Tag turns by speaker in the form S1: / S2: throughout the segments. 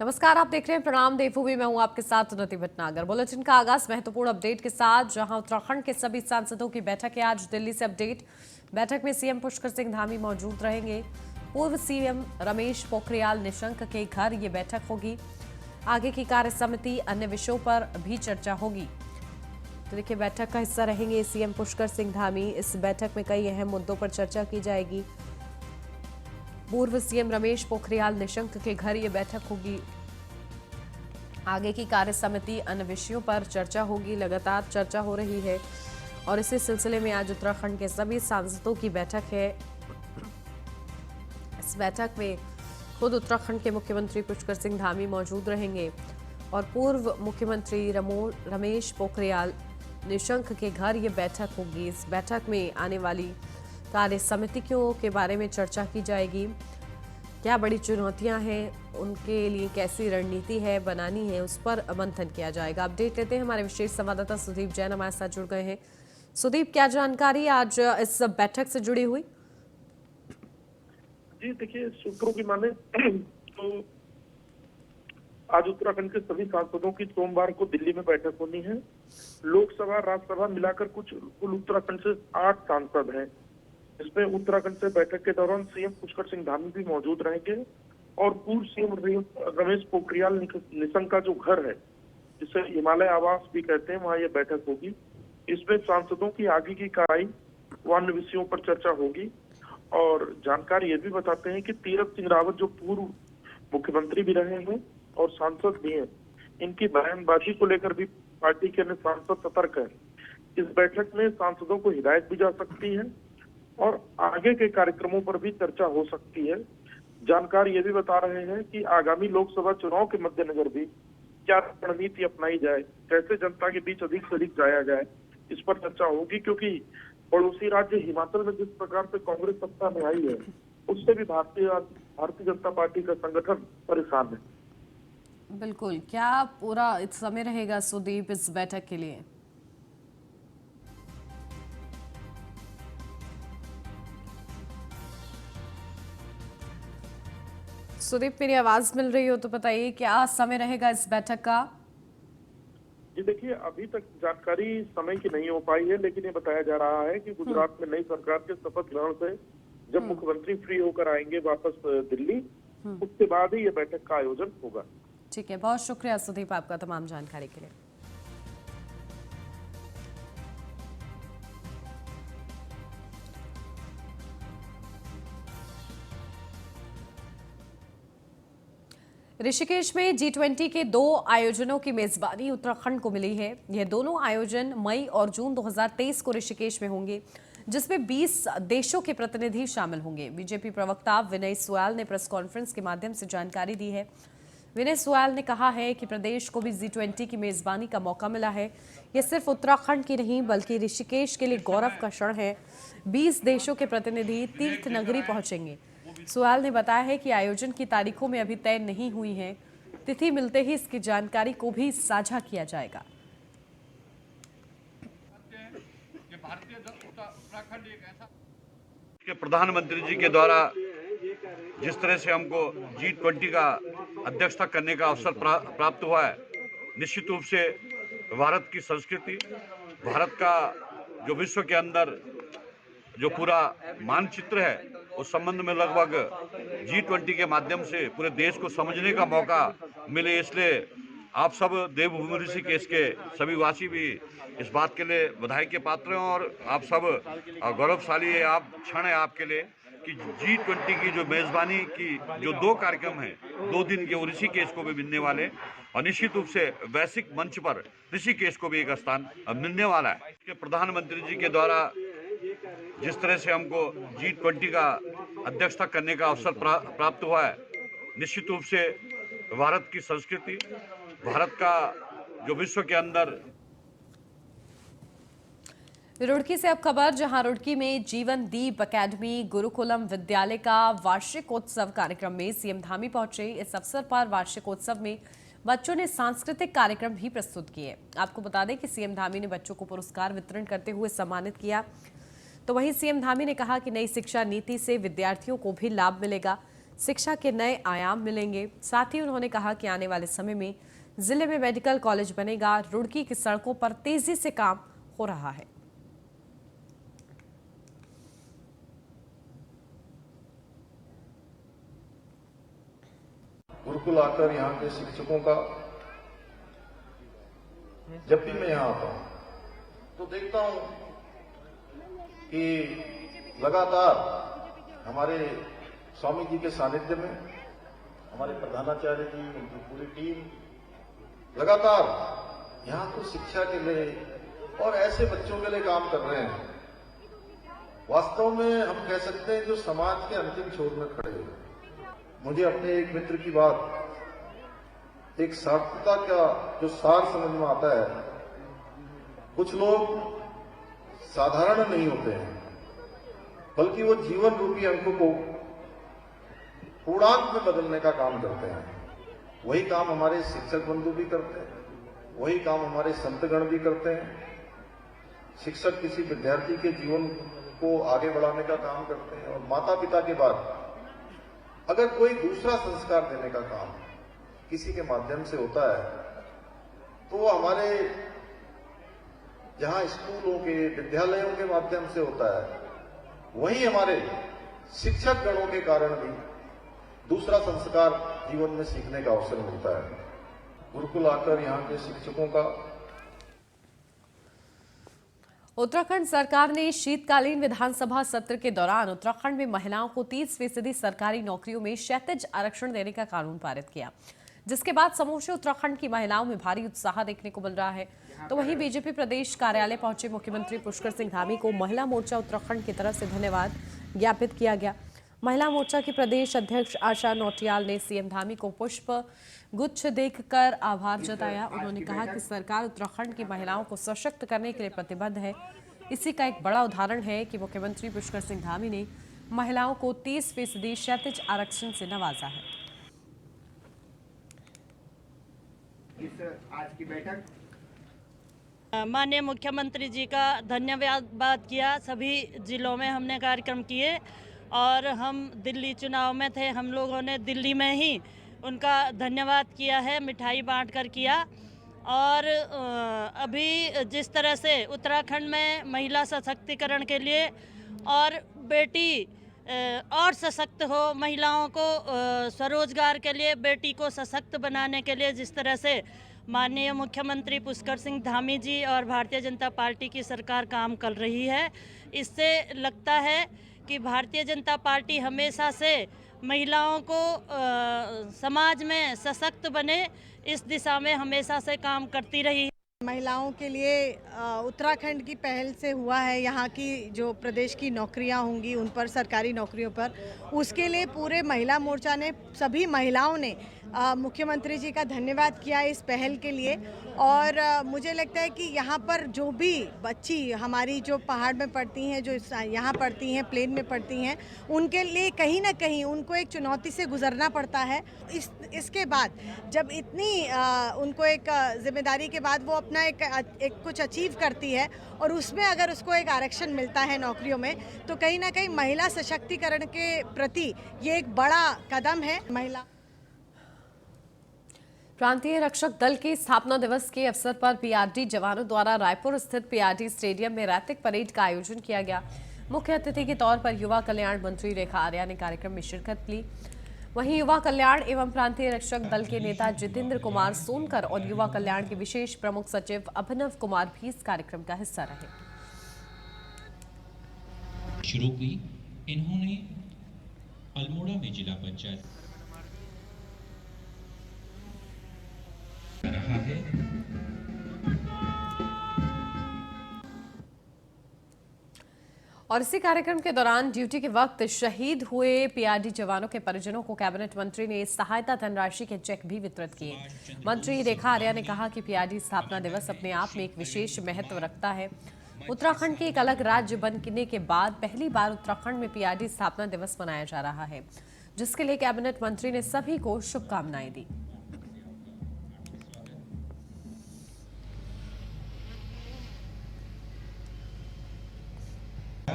S1: नमस्कार, आप देख रहे हैं प्रणाम देवभूमि। मैं हूं आपके साथ उन्नति भटनागर। बुलेटिन का आगाज महत्वपूर्ण अपडेट के साथ, जहां उत्तराखंड के सभी सांसदों की बैठक है आज। दिल्ली से अपडेट। बैठक में सीएम पुष्कर सिंह धामी मौजूद रहेंगे। पूर्व सीएम रमेश पोखरियाल निशंक के घर ये बैठक होगी। आगे की कार्य समिति, अन्य विषयों पर भी चर्चा होगी। तो देखिए, बैठक का हिस्सा रहेंगे सीएम पुष्कर सिंह धामी। इस बैठक में कई अहम मुद्दों पर चर्चा की जाएगी। पूर्व सीएम रमेश पोखरियाल निशंक के घर ये बैठक होगी। आगे की कार्य समिति, अन्य विषयों पर चर्चा होगी। लगातार चर्चा हो रही है और इसी सिलसिले में आज उत्तराखंड के सभी सांसदों की बैठक है। इस बैठक में खुद उत्तराखंड के मुख्यमंत्री पुष्कर सिंह धामी मौजूद रहेंगे और पूर्व मुख्यमंत्री रमेश पोखरियाल निशंक के घर ये बैठक होगी। इस बैठक में आने वाली कार्य समितियों के बारे में चर्चा की जाएगी। क्या बड़ी चुनौतियां हैं, उनके लिए कैसी रणनीति है बनानी है, उस पर मंथन किया जाएगा। अपडेट लेते हैं, हमारे विशेष संवाददाता सुदीप जैन हमारे साथ जुड़ गए हैं। सुदीप, क्या जानकारी आज इस बैठक से जुड़ी हुई?
S2: जी देखिए, सूत्रों की माने तो आज उत्तराखंड के सभी सांसदों की सोमवार को दिल्ली में बैठक होनी है। लोकसभा राज्यसभा मिलाकर कुल उत्तराखंड से 8 सांसद हैं। इसमें उत्तराखंड से बैठक के दौरान सीएम पुष्कर सिंह धामी भी मौजूद रहेंगे और पूर्व सीएम रमेश पोखरियाल निशंक का जो घर है, जिसे हिमालय आवास भी कहते हैं, वहां ये बैठक होगी। इसमें सांसदों की आगे की कार्रवाई व अन्य विषयों पर चर्चा होगी। और जानकारी ये भी बताते हैं कि तीरथ सिंह रावत जो पूर्व मुख्यमंत्री भी रहे हैं और सांसद भी हैं, इनकी बयानबाजी को लेकर भी पार्टी के अन्य सांसद सतर्क हैं। इस बैठक में सांसदों को हिदायत भी जा सकती है और आगे के कार्यक्रमों पर भी चर्चा हो सकती है। जानकारी ये भी बता रहे हैं कि आगामी लोकसभा चुनाव के मद्देनजर भी क्या रणनीति अपनाई जाए, कैसे जनता के बीच अधिक से अधिक जाया जाए, इस पर चर्चा होगी। क्योंकि पड़ोसी राज्य हिमाचल में जिस प्रकार से कांग्रेस सत्ता में आई है, उससे भी भारतीय जनता पार्टी का संगठन परेशान है।
S1: बिल्कुल। क्या पूरा इस समय रहेगा सुदीप इस बैठक के लिए? सुदीप, मेरी आवाज मिल रही हो तो बताइए, क्या समय रहेगा इस बैठक का?
S2: जी देखिए, अभी तक जानकारी समय की नहीं हो पाई है, लेकिन ये बताया जा रहा है कि गुजरात में नई सरकार के शपथ ग्रहण से जब मुख्यमंत्री फ्री होकर आएंगे वापस दिल्ली, उसके बाद ही ये बैठक का आयोजन होगा।
S1: ठीक है, बहुत शुक्रिया सुदीप आपका तमाम जानकारी के लिए। ऋषिकेश में G20 के 2 आयोजनों की मेजबानी उत्तराखंड को मिली है। यह दोनों आयोजन मई और जून 2023 को ऋषिकेश में होंगे, जिसमें 20 देशों के प्रतिनिधि शामिल होंगे। बीजेपी प्रवक्ता विनय सुयाल ने प्रेस कॉन्फ्रेंस के माध्यम से जानकारी दी है। विनय सुयाल ने कहा है कि प्रदेश को भी G20 की मेजबानी का मौका मिला है। यह सिर्फ उत्तराखंड की नहीं बल्कि ऋषिकेश के लिए गौरव का क्षण है। 20 देशों के प्रतिनिधि तीर्थ नगरी पहुंचेंगे। सुयाल ने बताया है कि आयोजन की तारीखों में अभी तय नहीं हुई है। तिथि मिलते ही इसकी जानकारी को भी साझा किया जाएगा।
S3: प्रधानमंत्री जी के द्वारा जिस तरह से हमको G20 का अध्यक्षता करने का अवसर प्राप्त हुआ है, निश्चित रूप से भारत की संस्कृति, भारत का जो विश्व के अंदर जो पूरा मानचित्र है, उस संबंध में लगभग G20 के माध्यम से पूरे देश को समझने का मौका मिले। इसलिए आप सब देवभूमि ऋषिकेश के सभी वासी भी इस बात के लिए बधाई के पात्र हैं और आप सब गौरवशाली है, आप क्षण है आपके लिए कि G20 की जो मेजबानी की जो 2 कार्यक्रम हैं, 2 दिन के, वो ऋषिकेश को भी मिलने वाले और निश्चित रूप से वैश्विक मंच पर ऋषिकेश को भी एक स्थान मिलने वाला है। प्रधानमंत्री जी के द्वारा जिस तरह से हमको G20 का अध्यक्षता करने का अवसर प्राप्त हुआ है, निश्चित रूप से भारत की संस्कृति, भारत का जो विश्व के अंदर।
S1: रुड़की से अब खबर, जहां रुड़की में जीवन दीप एकेडमी गुरुकुलम विद्यालय का वार्षिकोत्सव कार्यक्रम में सीएम धामी पहुंचे। इस अवसर पर वार्षिकोत्सव में बच्चों ने सांस्कृतिक कार्यक्रम भी प्रस्तुत किए। आपको बता दें कि सीएम धामी ने बच्चों को पुरस्कार वितरण करते हुए सम्मानित किया। तो वहीं सीएम धामी ने कहा कि नई शिक्षा नीति से विद्यार्थियों को भी लाभ मिलेगा। शिक्षा के नए आयाम मिलेंगे। साथ ही उन्होंने कहा कि आने वाले समय में जिले में मेडिकल कॉलेज बनेगा। रुड़की की सड़कों पर तेजी से काम हो रहा है।
S4: गुरुकुल आकर यहाँ के शिक्षकों का जब भी मैं यहाँ आता हूँ तो देखता हूँ कि लगातार हमारे स्वामी जी के सानिध्य में हमारे प्रधानाचार्य जी, उनकी पूरी टीम लगातार यहाँ को शिक्षा के लिए और ऐसे बच्चों के लिए काम कर रहे हैं। वास्तव में हम कह सकते हैं जो समाज के अंतिम छोर में खड़े हैं। मुझे अपने एक मित्र की बात, एक सार्थकता का जो सार समझ में आता है, कुछ लोग साधारण नहीं होते हैं बल्कि वो जीवन रूपी अंकों को पूर्णांक में बदलने का काम करते हैं। वही काम हमारे शिक्षक बंधु भी करते हैं, वही काम हमारे संतगण भी करते हैं। शिक्षक किसी विद्यार्थी के जीवन को आगे बढ़ाने का काम करते हैं और माता पिता के बाद अगर कोई दूसरा संस्कार देने का काम किसी के माध्यम से होता है तो हमारे जहां स्कूलों के, विद्यालयों के माध्यम से होता है, वहीं हमारे शिक्षक गणों के कारण भी दूसरा संस्कार जीवन में सीखने का अवसर मिलता है। गुरुकुल आकर यहाँ के शिक्षकों का
S1: उत्तराखंड सरकार ने शीतकालीन विधानसभा सत्र के दौरान उत्तराखंड में महिलाओं को 30% सरकारी नौकरियों में क्षैतिज आरक्षण देने का कानून पारित किया, जिसके बाद समूचे उत्तराखंड की महिलाओं में भारी उत्साह देखने को मिल रहा है। तो वहीं बीजेपी प्रदेश कार्यालय पहुंचे मुख्यमंत्री पुष्कर सिंह धामी को महिला मोर्चा उत्तराखंड की तरफ से धन्यवाद ज्ञापित किया गया। महिला मोर्चा की प्रदेश अध्यक्ष आशा नौटियाल ने सीएम धामी को पुष्प गुच्छ देकर आभार जताया। उन्होंने कहा कि सरकार उत्तराखंड की महिलाओं को सशक्त करने के लिए प्रतिबद्ध है। इसी का एक बड़ा उदाहरण है कि मुख्यमंत्री पुष्कर सिंह धामी ने महिलाओं को 30% क्षैतिज आरक्षण से नवाजा है।
S5: आज की बैठक
S6: माननीय मुख्यमंत्री जी का धन्यवाद किया। सभी जिलों में हमने कार्यक्रम किए और हम दिल्ली चुनाव में थे, हम लोगों ने दिल्ली में ही उनका धन्यवाद किया है, मिठाई बांट कर किया। और अभी जिस तरह से उत्तराखंड में महिला सशक्तिकरण के लिए और बेटी और सशक्त हो, महिलाओं को स्वरोजगार के लिए, बेटी को सशक्त बनाने के लिए जिस तरह से माननीय मुख्यमंत्री पुष्कर सिंह धामी जी और भारतीय जनता पार्टी की सरकार काम कर रही है, इससे लगता है कि भारतीय जनता पार्टी हमेशा से महिलाओं को समाज में सशक्त बने, इस दिशा में हमेशा से काम करती रही है।
S7: महिलाओं के लिए उत्तराखंड की पहल से हुआ है। यहाँ की जो प्रदेश की नौकरियाँ होंगी उन पर, सरकारी नौकरियों पर, उसके लिए पूरे महिला मोर्चा ने, सभी महिलाओं ने मुख्यमंत्री जी का धन्यवाद किया इस पहल के लिए। और मुझे लगता है कि यहाँ पर जो भी बच्ची हमारी जो पहाड़ में पढ़ती हैं, जो यहाँ पढ़ती हैं, प्लेन में पढ़ती हैं, उनके लिए कहीं ना कहीं उनको एक चुनौती से गुजरना पड़ता है। इसके बाद जब इतनी उनको एक जिम्मेदारी के बाद वो अपना एक कुछ अचीव करती है और उसमें अगर उसको एक आरक्षण मिलता है नौकरियों में, तो कहीं ना कहीं महिला सशक्तिकरण के प्रति ये एक बड़ा कदम है। महिला
S1: प्रांतीय रक्षक दल के स्थापना दिवस के अवसर पर पीआरडी जवानों द्वारा रायपुर स्थित पीआरडी स्टेडियम में रैतिक परेड का आयोजन किया गया। मुख्य अतिथि के तौर पर युवा कल्याण मंत्री रेखा आर्या ने कार्यक्रम में शिरकत ली। वहीं युवा कल्याण एवं प्रांतीय रक्षक दल के नेता जितेंद्र कुमार सोनकर और युवा कल्याण के विशेष प्रमुख सचिव अभिनव कुमार भी इस कार्यक्रम का हिस्सा रहे।
S8: शुरू हुई, इन्होंने अल्मोड़ा में जिला पंचायत रहा है।
S1: और इसी कार्यक्रम के दौरान ड्यूटी के वक्त शहीद हुए पीआरडी जवानों के परिजनों को कैबिनेट मंत्री ने सहायता धनराशि के चेक भी वितरित किए। मंत्री रेखा आर्या ने कहा कि पीआरडी स्थापना दिवस अपने आप में एक विशेष महत्व रखता है। उत्तराखंड के एक अलग राज्य बनने के बाद पहली बार उत्तराखंड में पीआरडी स्थापना दिवस मनाया जा रहा है, जिसके लिए कैबिनेट मंत्री ने सभी को शुभकामनाएं दी।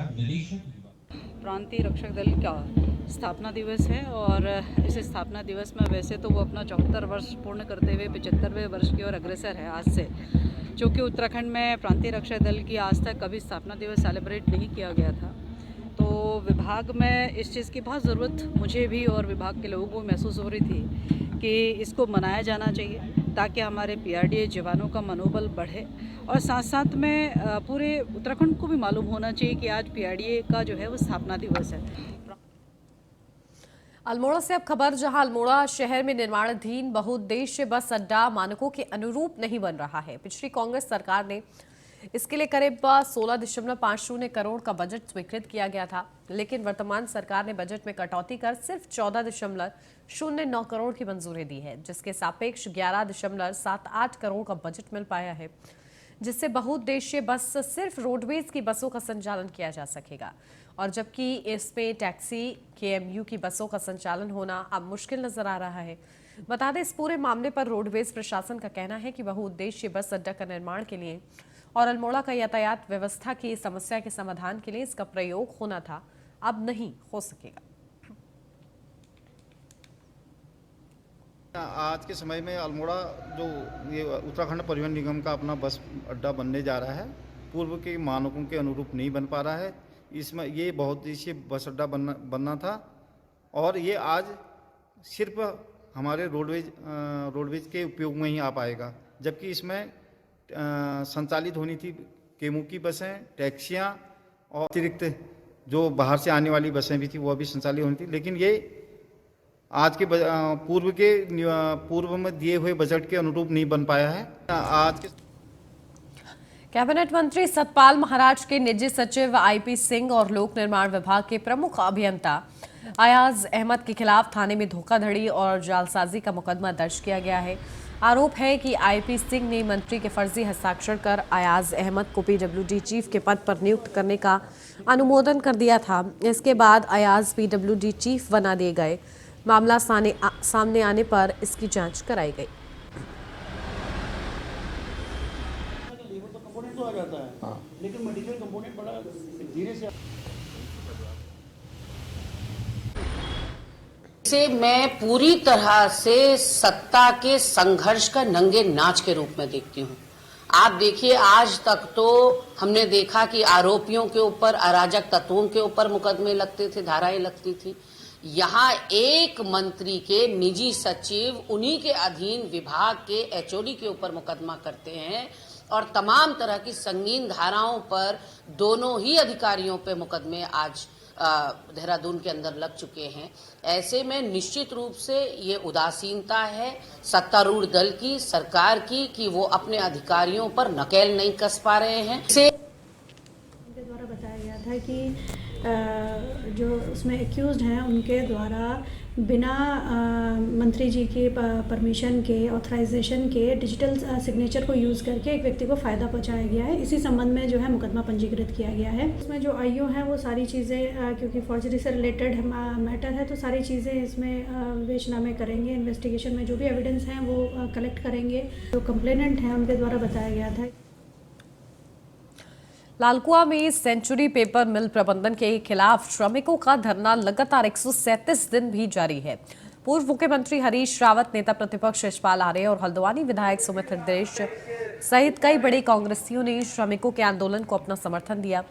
S8: निरीक्षक
S9: प्रांतीय रक्षक दल का
S5: स्थापना दिवस है और इस स्थापना दिवस में वैसे तो वो अपना 74 वर्ष पूर्ण करते हुए 75वें वर्ष की ओर अग्रसर है आज से, क्योंकि उत्तराखंड में प्रांतीय रक्षा दल की आज तक कभी स्थापना दिवस सेलिब्रेट नहीं किया गया था। तो विभाग में इस चीज़ की बहुत ज़रूरत मुझे भी और विभाग के लोगों को महसूस हो रही थी कि इसको मनाया जाना चाहिए ताकि हमारे PRDA जवानों का मनोबल बढ़े और साथ साथ में पूरे उत्तराखंड को भी मालूम होना चाहिए कि आज PRDA का जो है वो स्थापना दिवस है।
S1: अल्मोड़ा से अब खबर, जहां अल्मोड़ा शहर में निर्माणाधीन बहुउद्देश्य बस अड्डा मानकों के अनुरूप नहीं बन रहा है। पिछली कांग्रेस सरकार ने इसके लिए करीब 16.50 करोड़ का बजट स्वीकृत किया गया था, लेकिन वर्तमान सरकार ने बजट में कटौती कर सिर्फ 14.09 करोड़ की मंजूरी दी है, जिसके सापेक्ष 11.78 करोड़ का बजट मिल पाया है, जिससे बहुउद्देश्य बस सिर्फ रोडवेज की बसों का संचालन किया जा सकेगा। और जबकि इसमें टैक्सी KMU की बसों का संचालन होना अब मुश्किल नजर आ रहा है। बता दें, इस पूरे मामले पर रोडवेज प्रशासन का कहना है कि बहुउद्देश्य बस अड्डा का निर्माण के लिए और अल्मोड़ा का यातायात व्यवस्था की समस्या के समाधान के लिए इसका प्रयोग होना था, अब नहीं हो सकेगा।
S4: आज के समय में अल्मोड़ा जो ये उत्तराखंड परिवहन निगम का अपना बस अड्डा बनने जा रहा है, पूर्व के मानकों के अनुरूप नहीं बन पा रहा है। इसमें ये बहुउद्देशीय बस अड्डा बनना था और ये आज सिर्फ हमारे रोडवेज के उपयोग में ही आ पाएगा, जबकि इसमें संचालित होनी थी KMU की बसें, टैक्सियाँ और अतिरिक्त जो बाहर से आने वाली बसें भी थी वो भी संचालित होनी थी, लेकिन ये आज के पूर्व में दिए हुए बजट के अनुरूप नहीं बन पाया है। आज के
S1: कैबिनेट मंत्री सतपाल महाराज के निजी सचिव IP सिंह और लोक निर्माण विभाग के प्रमुख अभियंता अयाज अहमद के खिलाफ थाने में धोखाधड़ी और जालसाजी का मुकदमा दर्ज किया गया है। आरोप है कि IP सिंह ने मंत्री के फर्जी हस्ताक्षर कर अयाज अहमद को PWD चीफ के पद पर नियुक्त करने का अनुमोदन कर दिया था। इसके बाद अयाज PWD चीफ बना दिए गए। मामला सामने आने पर इसकी जांच कराई गई।
S9: लेकिन मटेरियल कंपोनेंट बड़ा धीरे
S10: से मैं पूरी तरह से सत्ता के संघर्ष का नंगे नाच के रूप में देखती हूँ। आप देखिए, आज तक तो हमने देखा कि आरोपियों के ऊपर, अराजक तत्वों के ऊपर मुकदमे लगते थे, धाराएं लगती थी। यहाँ एक मंत्री के निजी सचिव उन्हीं के अधीन विभाग के HOD के ऊपर मुकदमा करते हैं और तमाम तरह की संगीन धाराओं पर दोनों ही अधिकारियों पे मुकदमे आज देहरादून के अंदर लग चुके हैं। ऐसे में निश्चित रूप से ये उदासीनता है सत्तारूढ़ दल की, सरकार की, कि वो अपने अधिकारियों पर नकेल नहीं कस पा रहे हैं।
S11: उनके द्वारा बताया गया था कि जो उसमें एक्यूज्ड हैं उनके द्वारा बिना मंत्री जी की परमिशन के, ऑथराइजेशन के डिजिटल सिग्नेचर को यूज़ करके एक व्यक्ति को फ़ायदा पहुंचाया गया है। इसी संबंध में जो है मुकदमा पंजीकृत किया गया है। इसमें जो IO हैं वो सारी चीज़ें, क्योंकि फॉर्जरी से रिलेटेड मैटर है, तो सारी चीज़ें इसमें विवेचना में करेंगे। इन्वेस्टिगेशन में जो भी एविडेंस हैं वो कलेक्ट करेंगे। जो कंप्लेनेंट हैं उनके द्वारा बताया गया था।
S1: लालकुआ में सेंचुरी पेपर मिल प्रबंधन के खिलाफ श्रमिकों का धरना लगातार 137 दिन भी जारी है। पूर्व मुख्यमंत्री हरीश रावत, नेता प्रतिपक्ष यशपाल आर्य और हल्द्वानी विधायक सुमित हृदयेश सहित कई बड़े कांग्रेसियों ने श्रमिकों के आंदोलन को अपना समर्थन दिया।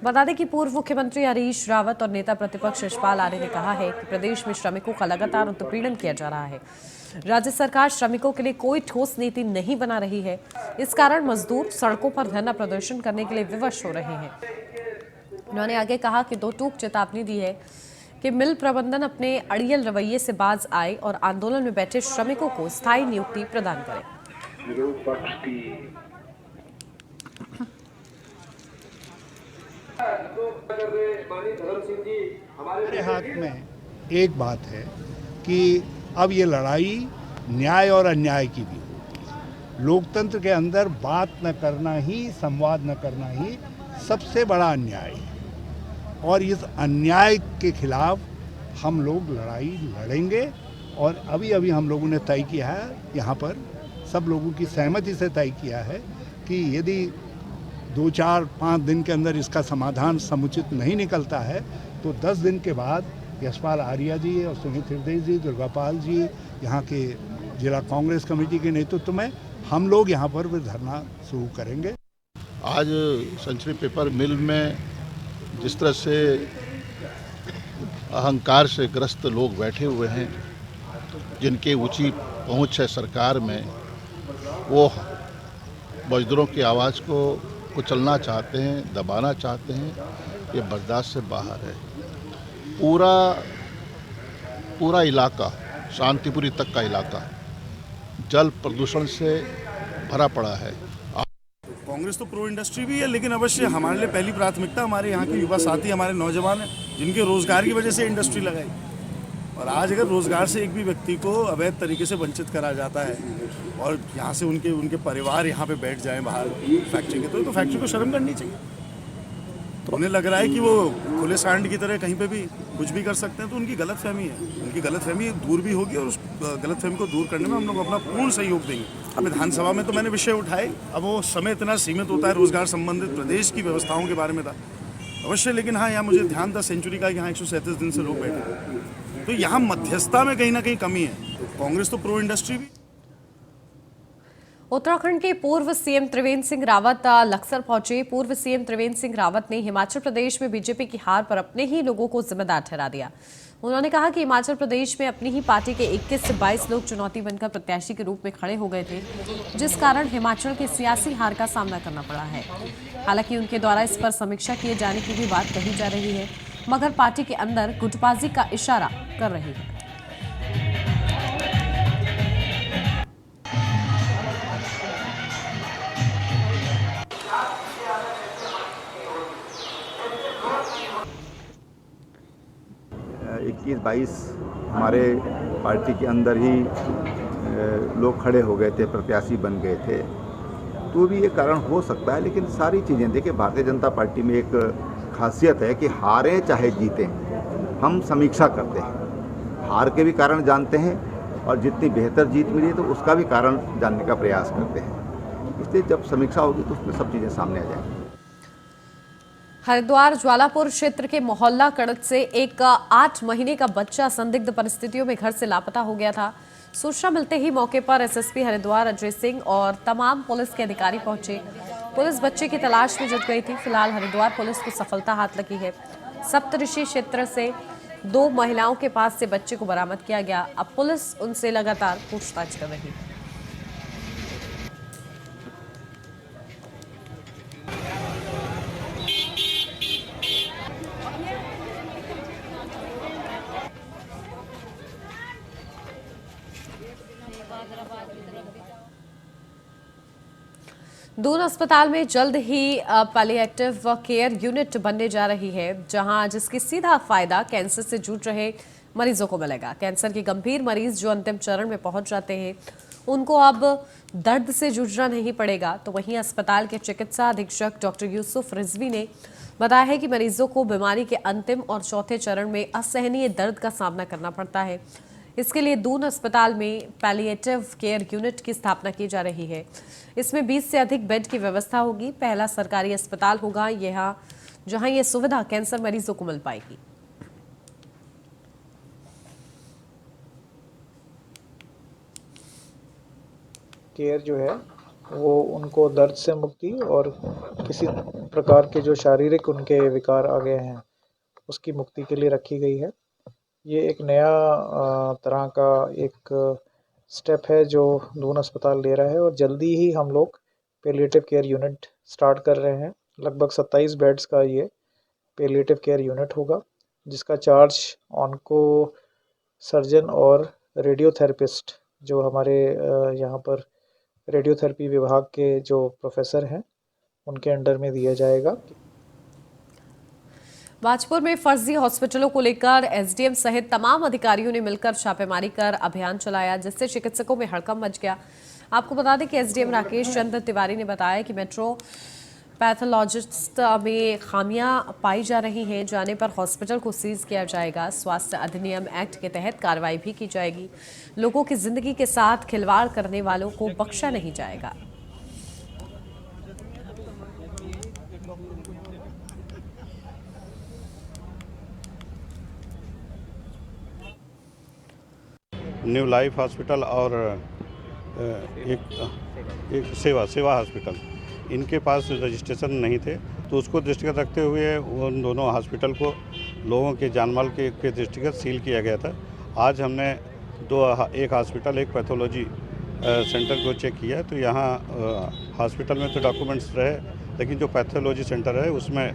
S1: बता दें कि पूर्व मुख्यमंत्री हरीश रावत और नेता प्रतिपक्ष यशपाल आर्य ने कहा है कि प्रदेश में श्रमिकों का लगातार उत्पीड़न किया जा रहा है। राज्य सरकार श्रमिकों के लिए कोई ठोस नीति नहीं बना रही है। इस कारण मजदूर सड़कों पर धरना प्रदर्शन करने के लिए विवश हो रहे हैं। उन्होंने आगे कहा कि दो टूक चेतावनी दी है कि मिल प्रबंधन अपने अड़ियल रवैये से बाज आए और आंदोलन में बैठे श्रमिकों को स्थायी नियुक्ति प्रदान करे।
S2: विरोध पक्ष की
S9: हमारे हाथ में एक बात है कि अब ये लड़ाई न्याय और अन्याय की भी होगी। लोकतंत्र के अंदर बात न करना ही, संवाद न करना ही सबसे बड़ा अन्याय है और इस अन्याय के खिलाफ हम लोग लड़ाई लड़ेंगे। और अभी अभी हम लोगों ने तय किया है, यहाँ पर सब लोगों की सहमति से तय किया है कि यदि 2-4-5 दिन के अंदर इसका समाधान समुचित नहीं निकलता है तो 10 दिन के बाद यशपाल आर्या जी और सुमित हृदय जी, दुर्गापाल जी, यहाँ के जिला कांग्रेस कमेटी के नेतृत्व में हम लोग यहाँ पर भी धरना शुरू करेंगे।
S4: आज सेंचुरी पेपर मिल में जिस तरह से अहंकार से ग्रस्त लोग बैठे हुए हैं, जिनकी ऊंची पहुंच है सरकार में, वो मजदूरों की आवाज़ को कुचलना चाहते हैं, दबाना चाहते हैं, ये बर्दाश्त से बाहर है। पूरा इलाका, शांतिपुरी तक का इलाका जल प्रदूषण से भरा पड़ा है।
S12: कांग्रेस तो प्रो इंडस्ट्री भी है, लेकिन अवश्य हमारे लिए पहली प्राथमिकता हमारे यहाँ के युवा साथी, हमारे नौजवान हैं, जिनके रोजगार की वजह से इंडस्ट्री लगाई। और आज अगर रोजगार से एक भी व्यक्ति को अवैध तरीके से वंचित करा जाता है और यहाँ से उनके परिवार यहाँ पे बैठ जाएं बाहर फैक्ट्री के, तो फैक्ट्री को शर्म करनी चाहिए। तो उन्हें लग रहा है कि वो खुले सांड की तरह कहीं पे भी कुछ भी कर सकते हैं, तो उनकी गलतफहमी है। उनकी गलतफहमी दूर भी होगी और उस गलतफहमी को दूर करने में हम लोग अपना पूर्ण सहयोग देंगे। अब विधानसभा में तो मैंने विषय उठाए, अब वो समय इतना सीमित होता है, रोजगार संबंधित प्रदेश की व्यवस्थाओं के बारे में था अवश्य, लेकिन हाँ, यहाँ मुझे ध्यान था सेंचुरी का, यहाँ 137 दिन से लोग बैठे, तो यहाँ मध्यस्थता में कहीं ना कहीं कमी है। कांग्रेस तो प्रो इंडस्ट्री भी।
S1: उत्तराखंड के पूर्व सीएम त्रिवेंद्र सिंह रावत लक्सर पहुंचे। पूर्व सीएम त्रिवेंद्र सिंह रावत ने हिमाचल प्रदेश में बीजेपी की हार पर अपने ही लोगों को जिम्मेदार ठहरा दिया। उन्होंने कहा कि हिमाचल प्रदेश में अपनी ही पार्टी के 21 से 22 लोग चुनौती बनकर प्रत्याशी के रूप में खड़े हो गए थे, जिस कारण हिमाचल के सियासी हार का सामना करना पड़ा है। हालांकि उनके द्वारा इस पर समीक्षा किए जाने की भी बात कही जा रही है, मगर पार्टी के अंदर गुटबाजी का इशारा कर रही है।
S13: इक्कीस 22 हमारे पार्टी के अंदर ही लोग खड़े हो गए थे, प्रत्याशी बन गए थे, तो भी ये कारण हो सकता है। लेकिन सारी चीज़ें देखिए, भारतीय जनता पार्टी में एक खासियत है कि हारें चाहे जीतें, हम समीक्षा करते हैं, हार के भी कारण जानते हैं और जितनी बेहतर जीत मिली तो उसका भी कारण जानने का प्रयास करते हैं। इसलिए जब समीक्षा होगी तो उसमें सब चीज़ें सामने आ जाएंगी।
S1: हरिद्वार ज्वालापुर क्षेत्र के मोहल्ला कड़त से एक 8 महीने का बच्चा संदिग्ध परिस्थितियों में घर से लापता हो गया था। सूचना मिलते ही मौके पर एसएसपी हरिद्वार अजय सिंह और तमाम पुलिस के अधिकारी पहुंचे। पुलिस बच्चे की तलाश में जुट गई थी। फिलहाल हरिद्वार पुलिस को सफलता हाथ लगी है। सप्तऋषि क्षेत्र से 2 महिलाओं के पास से बच्चे को बरामद किया गया। अब पुलिस उनसे लगातार पूछताछ कर रही है। दून अस्पताल में जल्द ही पैलिएटिव केयर यूनिट बनने जा रही है, जहां जिसकी सीधा फायदा कैंसर से जूझ रहे मरीजों को मिलेगा। कैंसर के गंभीर मरीज जो अंतिम चरण में पहुंच जाते हैं, उनको अब दर्द से जूझना नहीं पड़ेगा। तो वहीं अस्पताल के चिकित्सा अधीक्षक डॉक्टर यूसुफ रिजवी ने बताया है कि मरीजों को बीमारी के अंतिम और चौथे चरण में असहनीय दर्द का सामना करना पड़ता है। इसके लिए दून अस्पताल में पैलिएटिव केयर यूनिट की स्थापना की जा रही है। इसमें 20 से अधिक बेड की व्यवस्था होगी। पहला सरकारी अस्पताल होगा जहां यह सुविधा कैंसर मरीजों को मिल पाएगी।
S14: केयर जो है वो उनको दर्द से मुक्ति और किसी प्रकार के जो शारीरिक उनके विकार आ गए हैं उसकी मुक्ति के लिए रखी गई है। ये एक नया तरह का एक स्टेप है जो दून अस्पताल ले रहा है और जल्दी ही हम लोग पैलिएटिव केयर यूनिट स्टार्ट कर रहे हैं। लगभग 27 बेड्स का ये पैलिएटिव केयर यूनिट होगा, जिसका चार्ज ऑन्को सर्जन और रेडियोथेरेपिस्ट जो हमारे यहाँ पर रेडियोथेरेपी विभाग के जो प्रोफेसर हैं उनके अंडर में दिया जाएगा।
S1: बाजपुर में फर्जी हॉस्पिटलों को लेकर एसडीएम सहित तमाम अधिकारियों ने मिलकर छापेमारी कर अभियान चलाया, जिससे चिकित्सकों में हड़कंप मच गया। आपको बता दें कि एसडीएम राकेश चंद्र तिवारी ने बताया कि मेट्रो पैथोलॉजिस्ट में खामियां पाई जा रही हैं, जाने पर हॉस्पिटल को सीज किया जाएगा। स्वास्थ्य अधिनियम एक्ट के तहत कार्रवाई भी की जाएगी। लोगों की जिंदगी के साथ खिलवाड़ करने वालों को बख्शा नहीं जाएगा।
S15: न्यू लाइफ हॉस्पिटल और एक सेवा हॉस्पिटल, इनके पास रजिस्ट्रेशन नहीं थे, तो उसको दृष्टिगत रखते हुए उन दोनों हॉस्पिटल को लोगों के जानमाल के दृष्टिगत सील किया गया था। आज हमने एक हॉस्पिटल, एक पैथोलॉजी सेंटर को चेक किया, तो यहाँ हॉस्पिटल में तो डॉक्यूमेंट्स रहे, लेकिन जो पैथोलॉजी सेंटर है उसमें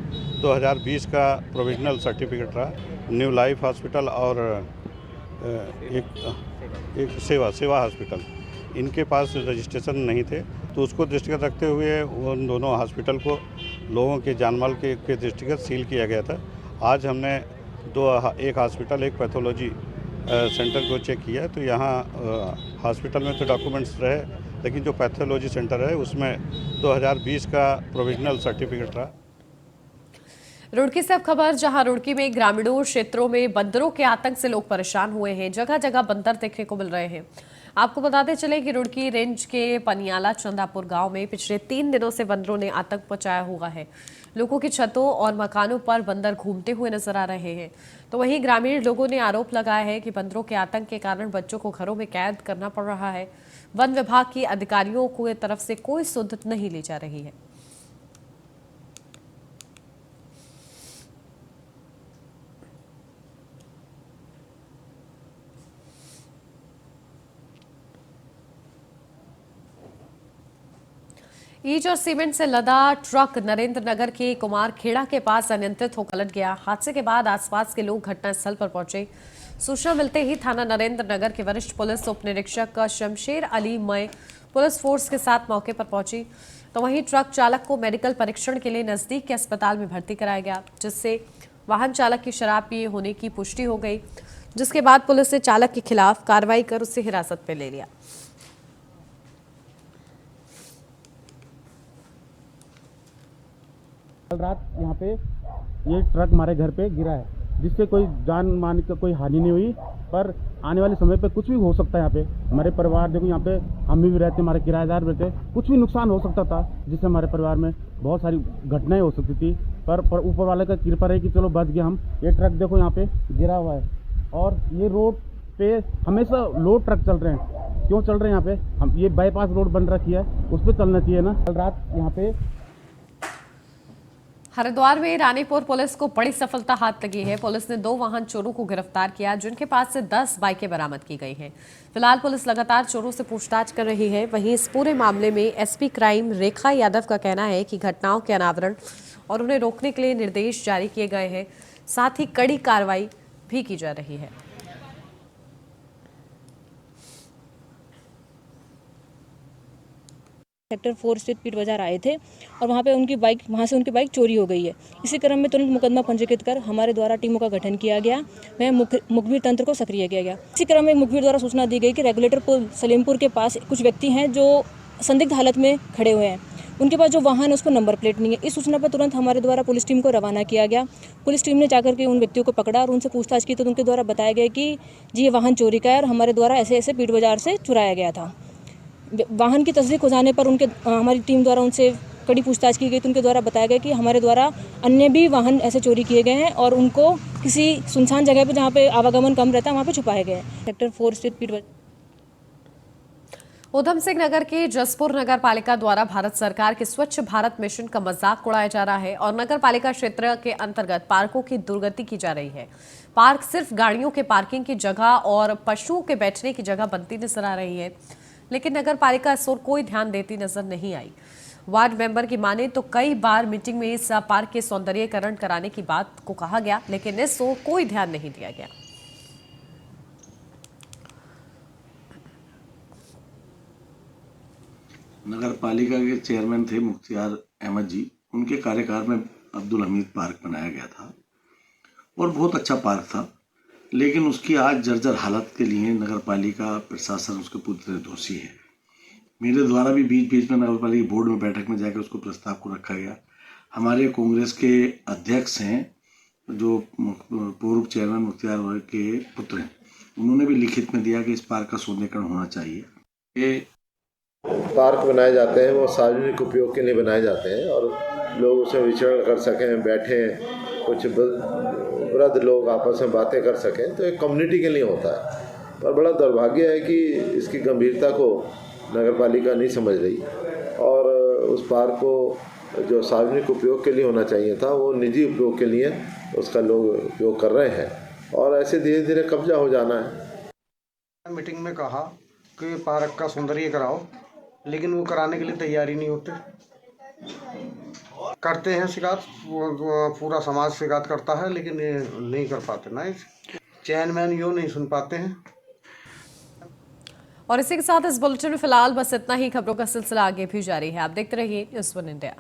S15: 2020 का प्रोविजनल सर्टिफिकेट रहा। न्यू लाइफ हॉस्पिटल और एक सेवा हॉस्पिटल, इनके पास रजिस्ट्रेशन नहीं थे, तो उसको दृष्टिगत रखते हुए उन दोनों हॉस्पिटल को लोगों के जानमाल के दृष्टिगत सील किया गया था। आज हमने एक हॉस्पिटल, एक पैथोलॉजी सेंटर को चेक किया, तो यहाँ हॉस्पिटल में तो डॉक्यूमेंट्स रहे, लेकिन जो पैथोलॉजी सेंटर है उसमें 2020 का प्रोविजनल सर्टिफिकेट रहा।
S1: रुड़की से अब खबर, जहां रुड़की में ग्रामीणों क्षेत्रों में बंदरों के आतंक से लोग परेशान हुए हैं। जगह जगह बंदर देखने को मिल रहे हैं। आपको बताते चले कि रुड़की रेंज के पनियाला चंदापुर गांव में पिछले 3 दिनों से बंदरों ने आतंक मचाया हुआ है। लोगों की छतों और मकानों पर बंदर घूमते हुए नजर आ रहे हैं। तो वहीं ग्रामीण लोगों ने आरोप लगाया है कि बंदरों के आतंक के कारण बच्चों को घरों में कैद करना पड़ रहा है। वन विभाग की अधिकारियों की तरफ से कोई सुध नहीं ली जा रही है। ईंट और सीमेंट से लदा ट्रक नरेंद्र नगर के कुमारखेड़ा के पास अनियंत्रित होकर पलट गया। हादसे के बाद आसपास के लोग घटनास्थल पर पहुंचे। सूचना मिलते ही थाना नरेंद्र नगर के वरिष्ठ पुलिस उप निरीक्षक शमशेर अली मय पुलिस फोर्स के साथ मौके पर पहुंची, तो वहीं ट्रक चालक को मेडिकल परीक्षण के लिए नजदीक के अस्पताल में भर्ती कराया गया, जिससे वाहन चालक की शराब पिए होने की पुष्टि हो गई, जिसके बाद पुलिस ने चालक के खिलाफ कार्रवाई कर उसे हिरासत में ले लिया।
S16: कल रात यहाँ पे ये ट्रक हमारे घर पे गिरा है, जिससे कोई जान मान का कोई हानि नहीं हुई, पर आने वाले समय पे कुछ भी हो सकता है। यहाँ पे हमारे परिवार, देखो यहाँ पे हम भी रहते, हमारे किराएदार रहते, कुछ भी नुकसान हो सकता था, जिससे हमारे परिवार में बहुत सारी घटनाएं हो सकती थी। पर ऊपर वाले का कृपा रही कि चलो बच गए हम। ये ट्रक देखो यहाँ पे गिरा हुआ है, और ये रोड पे हमेशा लोड ट्रक चल रहे हैं। क्यों चल रहे हैं यहाँ पे? हम ये बाईपास रोड बन रखी है, उस पर चलना चाहिए ना। कल रात यहाँ पे
S1: हरिद्वार में रानीपुर पुलिस को बड़ी सफलता हाथ लगी है। पुलिस ने 2 वाहन चोरों को गिरफ्तार किया, जिनके पास से 10 बाइकें बरामद की गई हैं। फिलहाल पुलिस लगातार चोरों से पूछताछ कर रही है। वहीं इस पूरे मामले में एसपी क्राइम रेखा यादव का कहना है कि घटनाओं के अनावरण और उन्हें रोकने के लिए निर्देश जारी किए गए हैं, साथ ही कड़ी कार्रवाई भी की जा रही है।
S17: सेक्टर 4 स्थित पीट बाजार आए थे और वहाँ से उनकी बाइक चोरी हो गई है। इसी क्रम में तुरंत मुकदमा पंजीकृत कर हमारे द्वारा टीमों का गठन किया गया। वह मुखबिर तंत्र को सक्रिय किया गया। इसी क्रम में मुखबिर द्वारा सूचना दी गई कि रेगुलेटर पुल सलीमपुर के पास कुछ व्यक्ति हैं जो संदिग्ध हालत में खड़े हुए हैं। उनके पास जो वाहन है उस पर नंबर प्लेट नहीं है। इस सूचना पर तुरंत हमारे द्वारा पुलिस टीम को रवाना किया गया। पुलिस टीम ने जाकर के उन व्यक्तियों को पकड़ा और उनसे पूछताछ की, तो उनके द्वारा बताया गया कि जी ये वाहन चोरी का है और हमारे द्वारा ऐसे ऐसे पीट बाजार से चुराया गया था। वाहन की तस्दीक हो जाने पर हमारी टीम द्वारा उनसे कड़ी पूछताछ की गई, तो उनके द्वारा बताया गया कि हमारे द्वारा अन्य भी वाहन ऐसे चोरी किए गए हैं और उनको किसी सुनसान जगह पे जहाँ पे आवागमन कम रहता है वहाँ पे छुपाए गए हैं। सेक्टर 4 स्थित पीट
S1: उधम सिंह नगर के जसपुर नगर पालिका द्वारा भारत सरकार के स्वच्छ भारत मिशन का मजाक उड़ाया जा रहा है और नगर पालिका क्षेत्र के अंतर्गत पार्कों की दुर्गति की जा रही है। पार्क सिर्फ गाड़ियों के पार्किंग की जगह और पशुओं के बैठने की जगह बनती नजर आ रही है, लेकिन नगर पालिका इस ओर कोई ध्यान देती नजर नहीं आई। वार्ड मेंबर की माने तो कई बार मीटिंग में इस पार्क के सौंदर्यीकरण कराने की बात को कहा गया, लेकिन इस ओर कोई ध्यान नहीं दिया गया।
S18: नगर पालिका के चेयरमैन थे मुख्तियार अहमद जी, उनके कार्यकाल में अब्दुल हमीद पार्क बनाया गया था और बहुत अच्छा पार्क था, लेकिन उसकी आज जर्जर हालत के लिए नगर पालिका प्रशासन उसके पूरी तरह दोषी है। मेरे द्वारा भी बीच बीच में नगर पालिका बोर्ड में बैठक में जाकर उसको प्रस्ताव को रखा गया। हमारे कांग्रेस के अध्यक्ष हैं जो पूर्व चेयरमैन मुख्तियार के पुत्र हैं, उन्होंने भी लिखित में दिया कि इस पार्क का सौंदर्यीकरण होना चाहिए। ये
S4: पार्क बनाए जाते हैं वो सार्वजनिक उपयोग के लिए बनाए जाते हैं और लोग उसमें विचरण कर सकें, बैठें, कुछ वृद्ध लोग आपस में बातें कर सकें, तो एक कम्युनिटी के लिए होता है।
S19: और बड़ा दुर्भाग्य है कि इसकी गंभीरता को नगरपालिका नहीं समझ रही और उस पार्क को जो सार्वजनिक उपयोग के लिए होना चाहिए था वो निजी उपयोग के लिए उसका लोग उपयोग कर रहे हैं और ऐसे धीरे धीरे कब्जा हो जाना है।
S20: मीटिंग में कहा कि पार्क का सौंदर्य कराओ, लेकिन वो कराने के लिए तैयारी नहीं होते। करते हैं शिकायत, पूरा समाज शिकायत करता है, लेकिन ये नहीं कर पाते ना, चेयरमैन यो नहीं सुन पाते हैं।
S1: और इसी के साथ इस बुलेटिन में फिलहाल बस इतना ही। खबरों का सिलसिला आगे भी जारी है, आप देखते रहिए न्यूज़ 1 इंडिया।